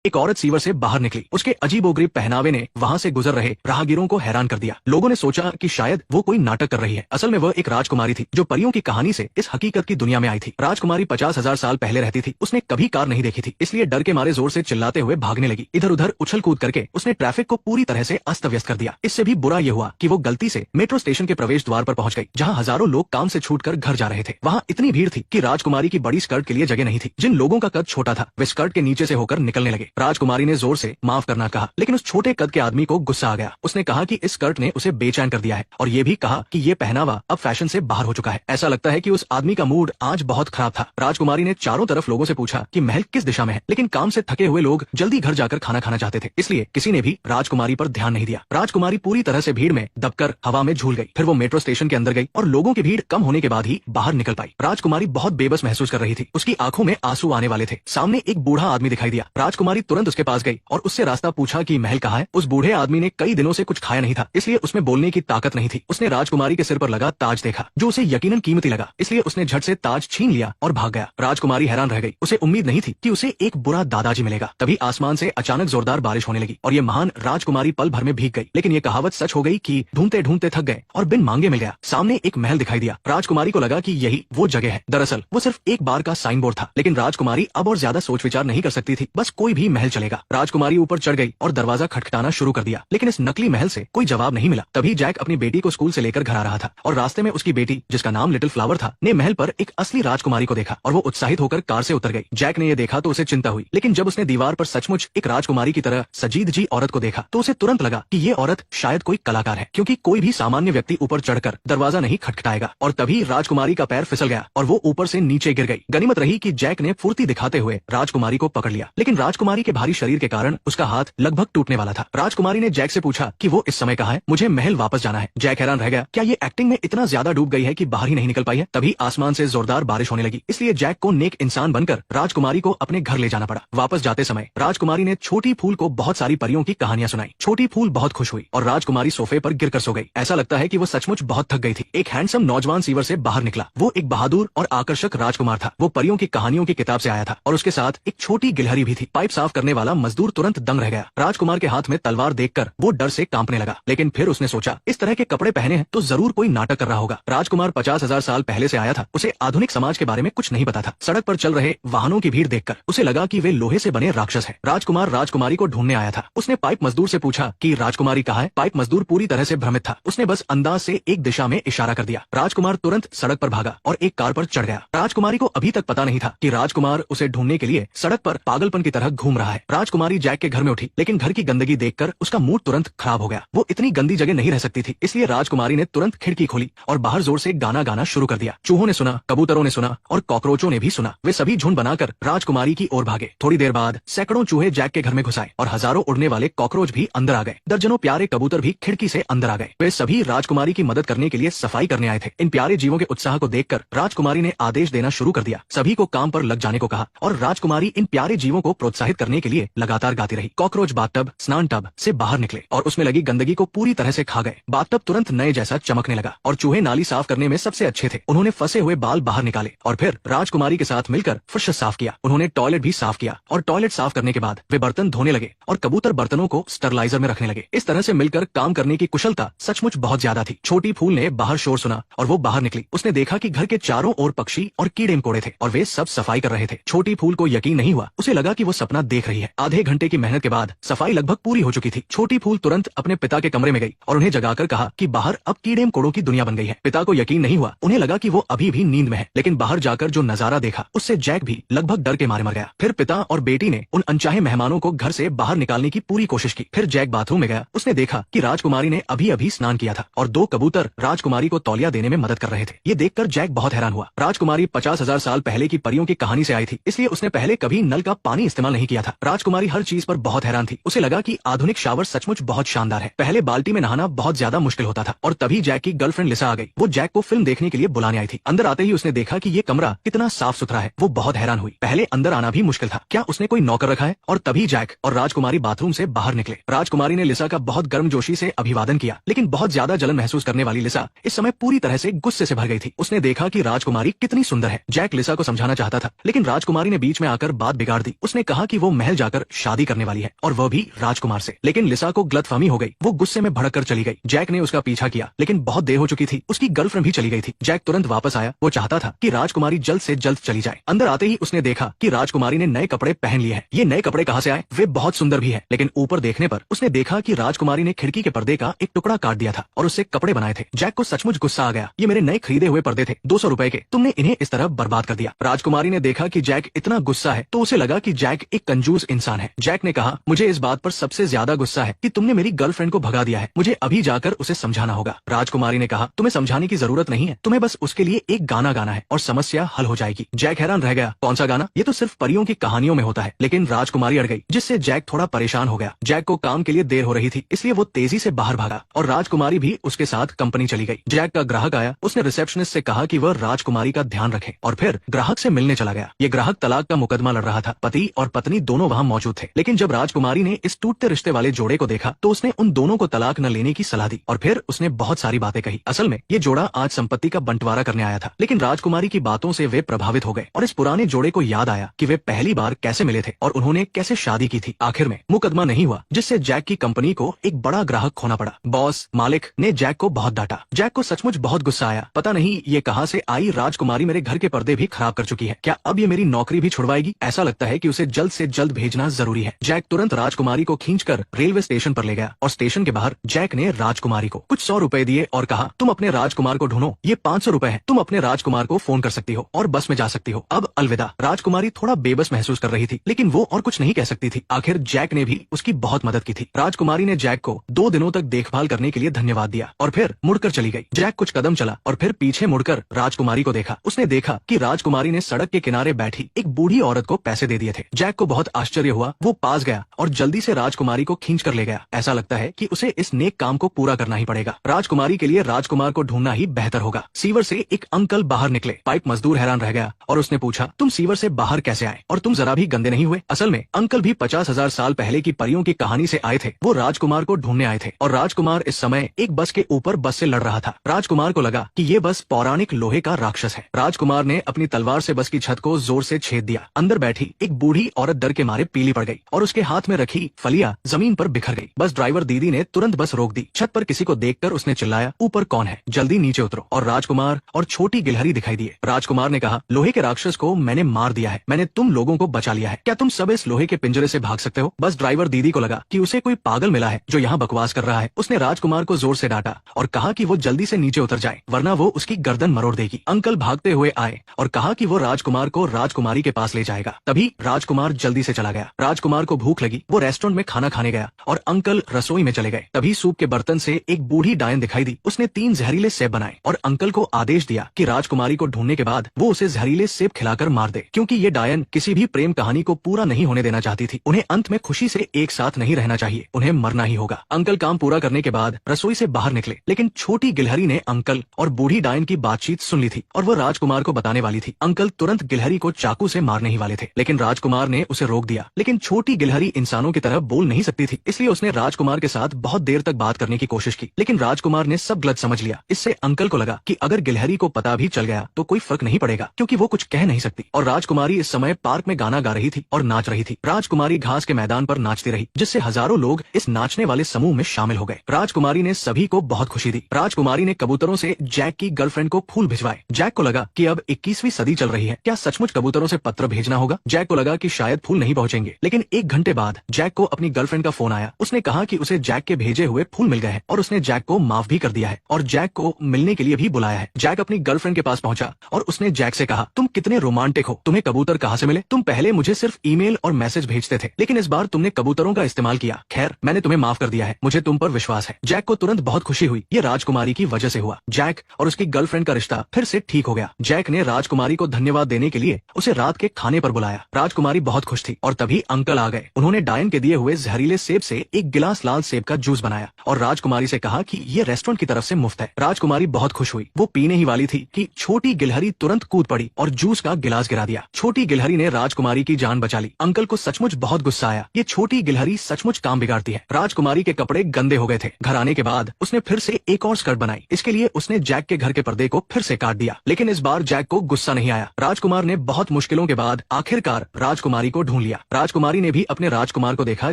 एक औरत सीवर से बाहर निकली। उसके अजीबोगरीब पहनावे ने वहां से गुजर रहे राहगीरों को हैरान कर दिया। लोगों ने सोचा कि शायद वो कोई नाटक कर रही है। असल में वह एक राजकुमारी थी जो परियों की कहानी से इस हकीकत की दुनिया में आई थी। राजकुमारी 50,000 साल पहले रहती थी। उसने कभी कार नहीं देखी थी, इसलिए डर के मारे जोर से चिल्लाते हुए भागने लगी। इधर उधर उछल कूद करके उसने ट्रैफिक को पूरी तरह से अस्त व्यस्त कर दिया। इससे भी बुरा यह हुआ कि वो गलती से मेट्रो स्टेशन के प्रवेश द्वार पर पहुंच गई, जहां हजारों लोग काम से छूटकर घर जा रहे थे। वहां इतनी भीड़ थी कि राजकुमारी की बड़ी स्कर्ट के लिए जगह नहीं थी। जिन लोगों का कद छोटा था वे स्कर्ट के नीचे से होकर निकलने लगे। राजकुमारी ने जोर से माफ करना कहा, लेकिन उस छोटे कद के आदमी को गुस्सा आ गया। उसने कहा कि इस स्कर्ट ने उसे बेचैन कर दिया है और ये भी कहा कि ये पहनावा अब फैशन से बाहर हो चुका है। ऐसा लगता है कि उस आदमी का मूड आज बहुत खराब था। राजकुमारी ने चारों तरफ लोगों से पूछा कि महल किस दिशा में है, लेकिन काम से थके हुए लोग जल्दी घर जाकर खाना खाना चाहते थे, इसलिए किसी ने भी राजकुमारी पर ध्यान नहीं दिया। राजकुमारी पूरी तरह से भीड़ में दबकर हवा में झूल गई। फिर वो मेट्रो स्टेशन के अंदर गई और लोगों की भीड़ कम होने के बाद ही बाहर निकल पाई। राजकुमारी बहुत बेबस महसूस कर रही थी। उसकी आंखों में आंसू आने वाले थे। सामने एक बूढ़ा आदमी दिखाई दिया। राजकुमारी तुरंत उसके पास गई और उससे रास्ता पूछा कि महल कहाँ है। उस बूढ़े आदमी ने कई दिनों से कुछ खाया नहीं था, इसलिए उसमें बोलने की ताकत नहीं थी। उसने राजकुमारी के सिर पर लगा ताज देखा जो उसे यकीनन कीमती लगा, इसलिए उसने झट से ताज छीन लिया और भाग गया। राजकुमारी हैरान रह गई। उसे उम्मीद नहीं थी कि उसे एक बुरा दादाजी मिलेगा। तभी आसमान से अचानक जोरदार बारिश होने लगी और ये महान राजकुमारी पल भर में भीग गई। लेकिन ये कहावत सच हो गई कि ढूंढते ढूंढते थक गए और बिन मांगे मिल गया। सामने एक महल दिखाई दिया। राजकुमारी को लगा कि यही वो जगह है। दरअसल वो सिर्फ एक बार का साइन बोर्ड था, लेकिन राजकुमारी अब और ज्यादा सोच विचार नहीं कर सकती थी। बस कोई भी महल चलेगा। राजकुमारी ऊपर चढ़ गई और दरवाजा खटखटाना शुरू कर दिया, लेकिन इस नकली महल से कोई जवाब नहीं मिला। तभी जैक अपनी बेटी को स्कूल से लेकर घर आ रहा था और रास्ते में उसकी बेटी, जिसका नाम लिटिल फ्लावर था, ने महल पर एक असली राजकुमारी को देखा और वो उत्साहित होकर कार से उतर गई। जैक ने यह देखा तो उसे चिंता हुई, लेकिन जब उसने दीवार पर सचमुच एक राजकुमारी की तरह सजीद जी औरत को देखा तो उसे तुरंत लगा कि ये औरत शायद कोई कलाकार है, क्योंकि कोई भी सामान्य व्यक्ति ऊपर चढ़कर दरवाजा नहीं खटखटाएगा। और तभी राजकुमारी का पैर फिसल गया और वो ऊपर से नीचे गिर गई। गनीमत रही कि जैक ने फुर्ती दिखाते हुए राजकुमारी को पकड़ लिया, लेकिन राजकुमारी के भारी शरीर के कारण उसका हाथ लगभग टूटने वाला था। राजकुमारी ने जैक से पूछा कि वो इस समय कहाँ है, मुझे महल वापस जाना है। जैक हैरान रह गया, क्या ये एक्टिंग में इतना ज्यादा डूब गई है कि बाहर ही नहीं निकल पाई है। तभी आसमान से जोरदार बारिश होने लगी, इसलिए जैक को नेक इंसान बनकर राजकुमारी को अपने घर ले जाना पड़ा। वापस जाते समय राजकुमारी ने छोटी फूल को बहुत सारी परियों की कहानियां सुनाई। छोटी फूल बहुत खुश हुई और राजकुमारी सोफे पर गिरकर सो गई। ऐसा लगता है कि वो सचमुच बहुत थक गई थी। एक हैंडसम नौजवान सीवर से बाहर निकला। वो एक बहादुर और आकर्षक राजकुमार था। वो परियों की कहानियों की किताब से आया था और उसके साथ एक छोटी गिलहरी भी थी। पाइप साफ करने वाला मजदूर तुरंत दंग रह गया। राजकुमार के हाथ में तलवार देखकर वो डर से कांपने लगा, लेकिन फिर उसने सोचा इस तरह के कपड़े पहने हैं तो जरूर कोई नाटक कर रहा होगा। राजकुमार 50,000 साल पहले से आया था। उसे आधुनिक समाज के बारे में कुछ नहीं पता था। सड़क पर चल रहे वाहनों की भीड़ देखकर उसे लगा कि वे लोहे से बने राक्षस हैं। राजकुमार राजकुमारी को ढूंढने आया था। उसने पाइप मजदूर से पूछा कि राजकुमारी कहाँ है। पाइप मजदूर पूरी तरह से भ्रमित था। उसने बस अंदाज से एक दिशा में इशारा कर दिया। राजकुमार तुरंत सड़क पर भागा और एक कार पर चढ़ गया। राजकुमारी को अभी तक पता नहीं था कि राजकुमार उसे ढूंढने के लिए सड़क पर पागलपन की तरह घूम रहा है। राजकुमारी जैक के घर में उठी, लेकिन घर की गंदगी देखकर उसका मूड तुरंत खराब हो गया। वो इतनी गंदी जगह नहीं रह सकती थी, इसलिए राजकुमारी ने तुरंत खिड़की खोली और बाहर जोर से गाना गाना शुरू कर दिया। चूहों ने सुना, कबूतरों ने सुना और कॉकरोचों ने भी सुना। वे सभी झुंड बनाकर राजकुमारी की ओर भागे। थोड़ी देर बाद सैकड़ों चूहे जैक के घर में घुस आए और हजारों उड़ने वाले कॉकरोच भी अंदर आ गए। दर्जनों प्यारे कबूतर भी खिड़की से अंदर आ गए। वे सभी राजकुमारी की मदद करने के लिए सफाई करने आए थे। इन प्यारे जीवों के उत्साह को देखकर राजकुमारी ने आदेश देना शुरू कर दिया। सभी को काम पर लग जाने को कहा और राजकुमारी इन प्यारे जीवों को प्रोत्साहित करने के लिए लगातार गाती रही। कॉकरोच बाथटब, स्नान टब से बाहर निकले और उसमें लगी गंदगी को पूरी तरह से खा गए। बाथटब तुरंत नए जैसा चमकने लगा और चूहे नाली साफ करने में सबसे अच्छे थे। उन्होंने फंसे हुए बाल बाहर निकाले और फिर राजकुमारी के साथ मिलकर फर्श साफ किया। उन्होंने टॉयलेट भी साफ किया और टॉयलेट साफ करने के बाद वे बर्तन धोने लगे और कबूतर बर्तनों को स्टरलाइजर में रखने लगे। इस तरह से मिलकर काम करने की कुशलता सचमुच बहुत ज्यादा थी। छोटी फूल ने बाहर शोर सुना और वो बाहर निकली। उसने देखा कि घर के चारों ओर पक्षी और कीड़े मकोड़े थे और वे सब सफाई कर रहे थे। छोटी फूल को यकीन नहीं हुआ। उसे लगा कि वो सपना देख रही है। आधे घंटे की मेहनत के बाद सफाई लगभग पूरी हो चुकी थी। छोटी फूल तुरंत अपने पिता के कमरे में गई और उन्हें जगाकर कहा कि बाहर अब कीड़े मकोड़ों की दुनिया बन गई है। पिता को यकीन नहीं हुआ। उन्हें लगा कि वो अभी भी नींद में है, लेकिन बाहर जाकर जो नजारा देखा उससे जैक भी लगभग डर के मारे मर गया। फिर पिता और बेटी ने उन अनचाहे मेहमानों को घर से बाहर निकालने की पूरी कोशिश की। फिर जैक बाथरूम में गया। उसने देखा कि राजकुमारी ने अभी अभी स्नान किया था और 2 कबूतर राजकुमारी को तौलिया देने में मदद कर रहे थे। ये देखकर जैक बहुत हैरान हुआ। राजकुमारी 50,000 साल पहले की परियों की कहानी से आई थी, इसलिए उसने पहले कभी नल का पानी इस्तेमाल नहीं किया था। राजकुमारी हर चीज पर बहुत हैरान थी। उसे लगा कि आधुनिक शावर सचमुच बहुत शानदार है। पहले बाल्टी में नहाना बहुत ज्यादा मुश्किल होता था। और तभी जैक की गर्लफ्रेंड लिसा आ गई। वो जैक को फिल्म देखने के लिए बुलाने आई थी। अंदर आते ही उसने देखा कि ये कमरा कितना साफ सुथरा है। वो बहुत हैरान हुई। पहले अंदर आना भी मुश्किल था। क्या उसने कोई नौकर रखा है? और तभी जैक और राजकुमारी बाथरूम से बाहर निकले। राजकुमारी ने लिसा का बहुत गर्मजोशी से अभिवादन किया, लेकिन बहुत ज्यादा जलन महसूस करने वाली लिसा इस समय पूरी तरह से गुस्से से भर गई थी। उसने देखा कि राजकुमारी कितनी सुंदर है। जैक लिसा को समझाना चाहता था, लेकिन राजकुमारी ने बीच में आकर बात बिगाड़ दी। उसने कहा कि वो महल जाकर शादी करने वाली है, और वह भी राजकुमार से। लेकिन लिसा को गलतफहमी हो गई, वो गुस्से में भड़क कर चली गई। जैक ने उसका पीछा किया, लेकिन बहुत देर हो चुकी थी, उसकी गर्लफ्रेंड भी चली गई थी। जैक तुरंत वापस आया, वो चाहता था कि राजकुमारी जल्द से जल्द चली जाए। अंदर आते ही उसने देखा कि राजकुमारी ने नए कपड़े पहन लिए हैं। ये नए कपड़े कहाँ से आए? वे बहुत सुंदर भी है, लेकिन ऊपर देखने पर उसने देखा कि राजकुमारी ने खिड़की के पर्दे का एक टुकड़ा काट दिया था और उससे कपड़े बनाए थे। जैक को सचमुच गुस्सा आ गया। ये मेरे नए खरीदे हुए पर्दे थे, 200 रुपए के, तुमने इन्हें इस तरह बर्बाद कर दिया। राजकुमारी ने देखा कि जैक इतना गुस्सा है तो उसे लगा कि जैक एक कंजूस इंसान है। जैक ने कहा, मुझे इस बात पर सबसे ज्यादा गुस्सा है कि तुमने मेरी गर्लफ्रेंड को भगा दिया है, मुझे अभी जाकर उसे समझाना होगा। राजकुमारी ने कहा, तुम्हें समझाने की जरूरत नहीं है, तुम्हें बस उसके लिए एक गाना गाना है और समस्या हल हो जाएगी। जैक हैरान रह गया, कौन सा गाना? ये तो सिर्फ परियों की कहानियों में होता है। लेकिन राजकुमारी अड़ गई, जिससे जैक थोड़ा परेशान हो गया। जैक को काम के लिए देर हो रही थी, इसलिए वो तेजी से बाहर भागा और राजकुमारी भी उसके साथ कंपनी चली गई। जैक का ग्राहक आया, उसने रिसेप्शनिस्ट से कहा कि वह राजकुमारी का ध्यान रखे और फिर ग्राहक से मिलने चला गया। ये ग्राहक तलाक का मुकदमा लड़ रहा था। पति और पत्नी दोनों वहाँ मौजूद थे, लेकिन जब राजकुमारी ने इस टूटते रिश्ते वाले जोड़े को देखा तो उसने उन दोनों को तलाक न लेने की सलाह दी और फिर उसने बहुत सारी बातें कही। असल में ये जोड़ा आज संपत्ति का बंटवारा करने आया था, लेकिन राजकुमारी की बातों से वे प्रभावित हो गए और इस पुराने जोड़े को याद आया कि वे पहली बार कैसे मिले थे और उन्होंने कैसे शादी की थी। आखिर में मुकदमा नहीं हुआ, जिससे जैक की कंपनी को एक बड़ा ग्राहक खोना पड़ा। बॉस मालिक ने जैक को बहुत डांटा। जैक को सचमुच बहुत गुस्सा आया। पता नहीं ये कहाँ से आई राजकुमारी मेरे घर के पर्दे भी खराब कर चुकी है, क्या अब ये मेरी नौकरी भी छुड़वाएगी? ऐसा लगता है कि उसे जल्द से जल्द भेजना जरूरी है। जैक तुरंत राजकुमारी को खींचकर रेलवे स्टेशन पर ले गया और स्टेशन के बाहर जैक ने राजकुमारी को कुछ 100 रुपए दिए और कहा, तुम अपने राजकुमार को ढूंढो, ये 500 रुपए है, तुम अपने राजकुमार को फोन कर सकती हो और बस में जा सकती हो। अब अलविदा। राजकुमारी थोड़ा बेबस महसूस कर रही थी, लेकिन वो और कुछ नहीं कह सकती थी। आखिर जैक ने भी उसकी बहुत मदद की थी। राजकुमारी ने जैक को 2 दिनों तक देखभाल करने के लिए धन्यवाद दिया और फिर मुड़कर चली गई। जैक कुछ कदम चला और फिर पीछे मुड़कर राजकुमारी को देखा। उसने देखा कि राजकुमारी ने सड़क के किनारे बैठी एक बूढ़ी औरत को पैसे दे दिए थे। जैक को बहुत आश्चर्य हुआ। वो पास गया और जल्दी से राजकुमारी को खींच कर ले गया। ऐसा लगता है कि उसे इस नेक काम को पूरा करना ही पड़ेगा। राजकुमारी के लिए राजकुमार को ढूंढना ही बेहतर होगा। सीवर से एक अंकल बाहर निकले। पाइप मजदूर हैरान रह गया और उसने पूछा, तुम सीवर से बाहर कैसे आए और तुम जरा भी गंदे नहीं हुए? असल में अंकल भी 50,000 साल पहले की परियों की कहानी से आए थे। वो राजकुमार को ढूंढने आए थे और राजकुमार इस समय एक बस के ऊपर बस से लड़ रहा था। राजकुमार को लगा कि ये बस पौराणिक लोहे का राक्षस है। राजकुमार ने अपनी तलवार से बस की छत को जोर से छेद दिया। अंदर बैठी एक बूढ़ी औरत डर के मारे पीली पड़ गई और उसके हाथ में रखी फलियां जमीन पर बिखर गई। बस ड्राइवर दीदी ने तुरंत बस रोक दी। छत पर किसी को देखकर उसने चिल्लाया, ऊपर कौन है? जल्दी नीचे उतरो। और राजकुमार और छोटी गिलहरी दिखाई दिए। राजकुमार ने कहा, लोहे के राक्षस को मैंने मार दिया है, मैंने तुम लोगों को बचा लिया है। क्या तुम सब इस लोहे के पिंजरे से भाग सकते हो? बस ड्राइवर दीदी को लगा कि उसे कोई पागल मिला है जो यहाँ बकवास कर रहा है। उसने राजकुमार को जोर से डांटा और कहा कि वो जल्दी से नीचे उतर जाए, वरना वो उसकी गर्दन मरोड़ देगी। अंकल भागते हुए आए और कहा कि वो राजकुमार को राजकुमारी के पास ले जाएगा। तभी राजकुमार जल्दी से चला गया। राजकुमार को भूख लगी, वो रेस्टोरेंट में खाना खाने गया और अंकल रसोई में चले गए। तभी सूप के बर्तन से एक बूढ़ी डायन दिखाई दी। उसने 3 जहरीले सेब बनाए और अंकल को आदेश दिया कि राजकुमारी को ढूंढने के बाद वो उसे जहरीले सेब खिलाकर मार दे, क्योंकि ये डायन किसी भी प्रेम कहानी को पूरा नहीं होने देना चाहती थी। उन्हें अंत में खुशी से एक साथ नहीं रहना चाहिए, उन्हें मरना ही होगा। अंकल काम पूरा करने के बाद रसोई से बाहर निकले, लेकिन छोटी गिलहरी ने अंकल और बूढ़ी डायन की बातचीत सुन ली थी और वो राजकुमार को बताने वाली थी। अंकल तुरंत गिलहरी को चाकू से मारने ही वाले थे, लेकिन राजकुमार ने उसे रोक दिया। लेकिन छोटी गिलहरी इंसानों की तरह बोल नहीं सकती थी, इसलिए उसने राजकुमार के साथ बहुत देर तक बात करने की कोशिश की, लेकिन राजकुमार ने सब गलत समझ लिया। इससे अंकल को लगा कि अगर गिलहरी को पता भी चल गया तो कोई फर्क नहीं पड़ेगा, क्योंकि वो कुछ कह नहीं सकती। और राजकुमारी इस समय पार्क में गाना गा रही थी और नाच रही थी। राजकुमारी घास के मैदान पर नाचती रही, जिससे हजारों लोग इस नाचने वाले समूह में शामिल हो गए। राजकुमारी ने सभी को बहुत खुशी दी। राजकुमारी ने कबूतरों से जैक की गर्लफ्रेंड को फूल भिजवाए। जैक को लगा कि अब 21वीं सदी चल रही है, क्या सचमुच कबूतरों से पत्र भेजना होगा? जैक को लगा कि शायद फूल नहीं पहुंचेंगे, लेकिन 1 घंटे बाद जैक को अपनी गर्लफ्रेंड का फोन आया। उसने कहा कि उसे जैक के भेजे हुए फूल मिल गए हैं और उसने जैक को माफ भी कर दिया है और जैक को मिलने के लिए भी बुलाया है। जैक अपनी गर्लफ्रेंड के पास पहुंचा और उसने जैक से कहा, तुम कितने रोमांटिक हो, तुम्हें कबूतर कहाँ से मिले? तुम पहले मुझे सिर्फ ईमेल और मैसेज भेजते थे, लेकिन इस बार तुमने कबूतरों का इस्तेमाल किया। खैर, मैंने तुम्हें माफ कर दिया है, मुझे तुम पर विश्वास है। जैक को तुरंत बहुत खुशी हुई, ये राजकुमारी की वजह से हुआ। जैक और उसकी गर्लफ्रेंड का रिश्ता फिर से ठीक हो गया। जैक ने राजकुमारी को धन्यवाद देने के लिए उसे रात के खाने पर बुलाया। राजकुमारी बहुत खुश थी और तभी अंकल आ गए। उन्होंने डायन के दिए हुए जहरीले सेब से एक गिलास लाल सेब का जूस बनाया और राजकुमारी से कहा कि ये रेस्टोरेंट की तरफ से मुफ्त है। राजकुमारी बहुत खुश हुई। वो पीने ही वाली थी कि छोटी गिलहरी तुरंत कूद पड़ी और जूस का गिलास गिरा दिया। छोटी गिलहरी ने राजकुमारी की जान बचा ली। अंकल को सचमुच बहुत गुस्सा आया, ये छोटी गिलहरी सचमुच काम बिगाड़ती है। राजकुमारी के कपड़े गंदे हो गए थे। घर आने के बाद उसने फिर से एक और स्कर्ट बनाई। इसके लिए उसने जैक के घर के पर्दे को फिर से काट दिया, लेकिन इस बार जैक को गुस्सा नहीं आया। राजकुमार ने बहुत मुश्किलों के बाद आखिरकार राजकुमारी को ढूंढ ढूंढ लिया। राजकुमारी ने भी अपने राजकुमार को देखा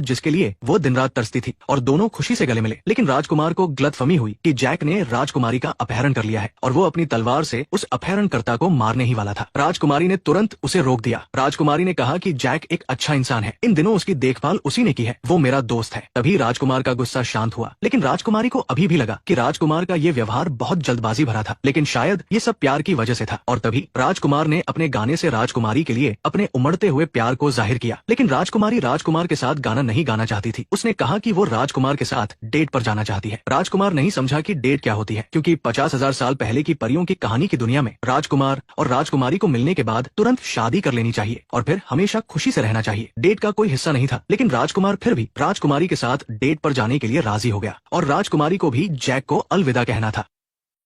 जिसके लिए वो दिन रात तरसती थी और दोनों खुशी से गले मिले। लेकिन राजकुमार को गलतफहमी हुई कि जैक ने राजकुमारी का अपहरण कर लिया है और वो अपनी तलवार से उस अपहरणकर्ता को मारने ही वाला था। राजकुमारी ने तुरंत उसे रोक दिया। राजकुमारी ने कहा कि जैक एक अच्छा इंसान है, इन दिनों उसकी देखभाल उसी ने की है, वो मेरा दोस्त है। तभी राजकुमार का गुस्सा शांत हुआ, लेकिन राजकुमारी को अभी भी लगा कि राजकुमार का ये व्यवहार बहुत जल्दबाजी भरा था, लेकिन शायद ये सब प्यार की वजह से था। और तभी राजकुमार ने अपने गाने से राजकुमारी के लिए अपने उमड़ते हुए प्यार को जाहिर किया। लेकिन राजकुमारी राजकुमार के साथ गाना नहीं गाना चाहती थी। उसने कहा कि वो राजकुमार के साथ डेट पर जाना चाहती है। राजकुमार नहीं समझा कि डेट क्या होती है, क्योंकि 50,000 साल पहले की परियों की कहानी की दुनिया में राजकुमार और राजकुमारी को मिलने के बाद तुरंत शादी कर लेनी चाहिए और फिर हमेशा खुशी से रहना चाहिए। डेट का कोई हिस्सा नहीं था, लेकिन राजकुमार फिर भी राजकुमारी के साथ डेट पर जाने के लिए राजी हो गया और राजकुमारी को भी जैक को अलविदा कहना था।